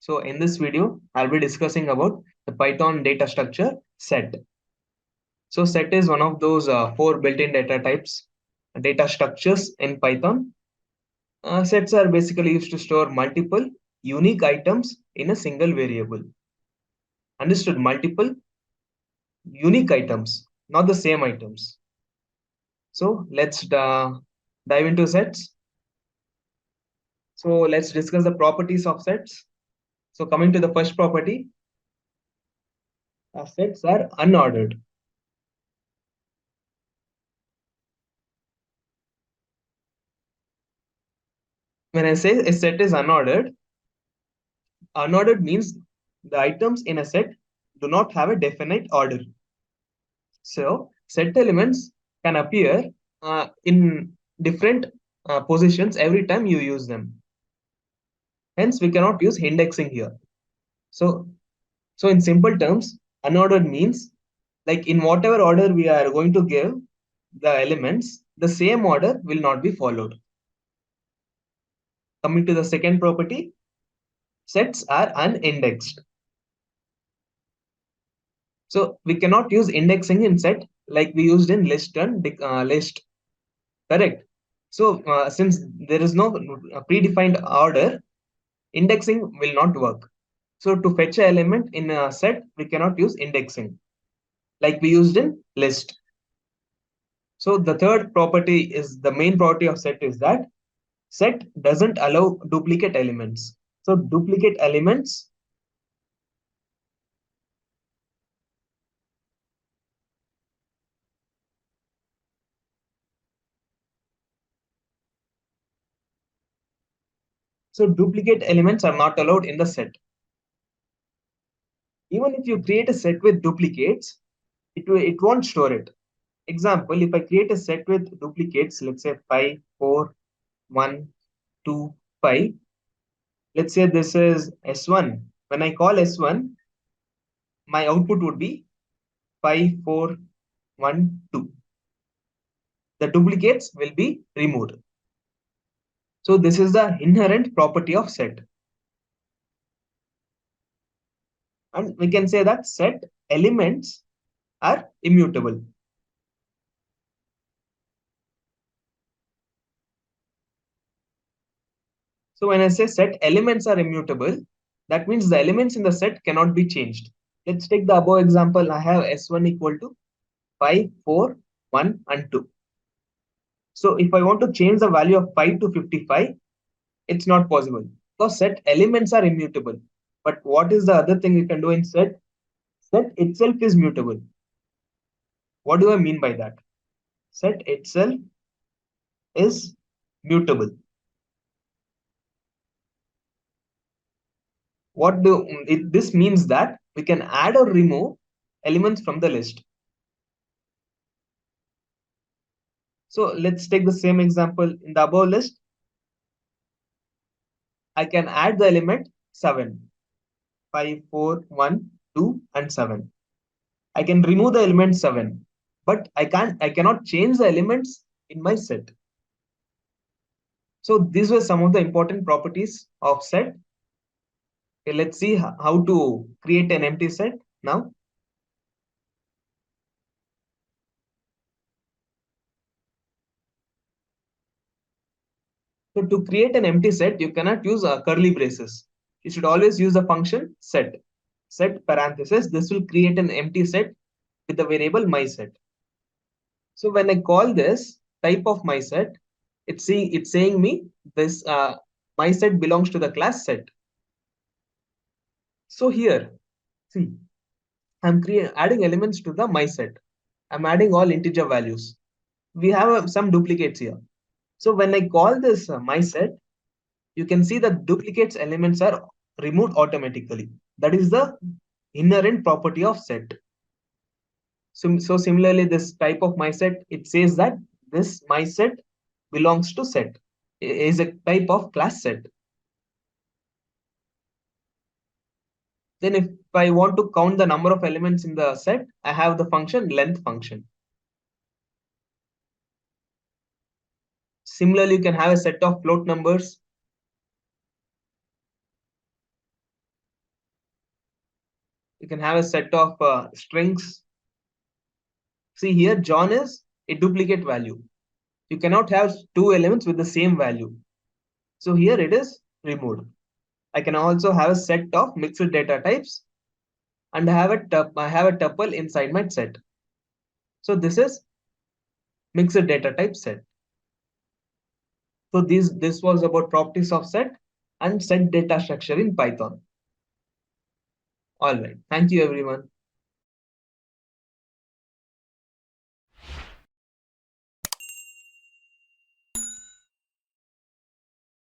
So in this video, I'll be discussing about the Python data structure set. So set is one of those four built-in data types, data structures in Python. Sets are basically used to store multiple unique items in a single variable. Understood? Multiple unique items, not the same items. So let's dive into sets. So let's discuss the properties of sets. So coming to the first property, sets are unordered. When I say a set is unordered, unordered means the items in a set do not have a definite order. So set elements can appear in different positions every time you use them. Hence, we cannot use indexing here. So, so in simple terms, unordered means like in whatever order we are going to give the elements, the same order will not be followed. Coming to the second property, sets are unindexed. So we cannot use indexing in set like we used in list and list. Correct. So since there is no predefined order, indexing will not work. So to fetch an element in a set, we cannot use indexing like we used in list. So the third property is the main property of set is that set doesn't allow duplicate elements. So duplicate elements. So duplicate elements are not allowed in the set. Even if you create a set with duplicates, it won't store it. Example, if I create a set with duplicates, let's say 5, 4, 1, 2, 5. Let's say this is S1. When I call S1, my output would be 5, 4, 1, 2. The duplicates will be removed. So this is the inherent property of set. And we can say that set elements are immutable. So when I say set elements are immutable, that means the elements in the set cannot be changed. Let's take the above example. I have S1 equal to 5, 4, 1, and 2. So if I want to change the value of 5 to 55, it's not possible because set elements are immutable. But what is the other thing you can do in set? Set itself is mutable. What do I mean by that? Set itself is mutable. This means that we can add or remove elements from the list. So let's take the same example in the above list. I can add the element 7, 5, 4, 1, 2, and 7. I can remove the element 7, but I cannot change the elements in my set. So these were some of the important properties of set. Okay, let's see how to create an empty set now. So to create an empty set, you cannot use curly braces. You should always use the function set. Set parenthesis. This will create an empty set with the variable mySet. So when I call this type of mySet, it's saying me this mySet belongs to the class set. So here, see, I'm adding elements to the mySet. I'm adding all integer values. We have some duplicates here. So when I call this mySet, you can see that duplicates elements are removed automatically. That is the inherent property of set. So similarly, this type of mySet, it says that this mySet belongs to set, is a type of class set. Then if I want to count the number of elements in the set, I have the function length function. Similarly, you can have a set of float numbers. You can have a set of strings. See here, John is a duplicate value. You cannot have two elements with the same value. So here it is removed. I can also have a set of mixed data types and I have a tuple inside my set. So this is mixed data type set. So this was about properties of set and set data structure in Python. All right. Thank you, everyone.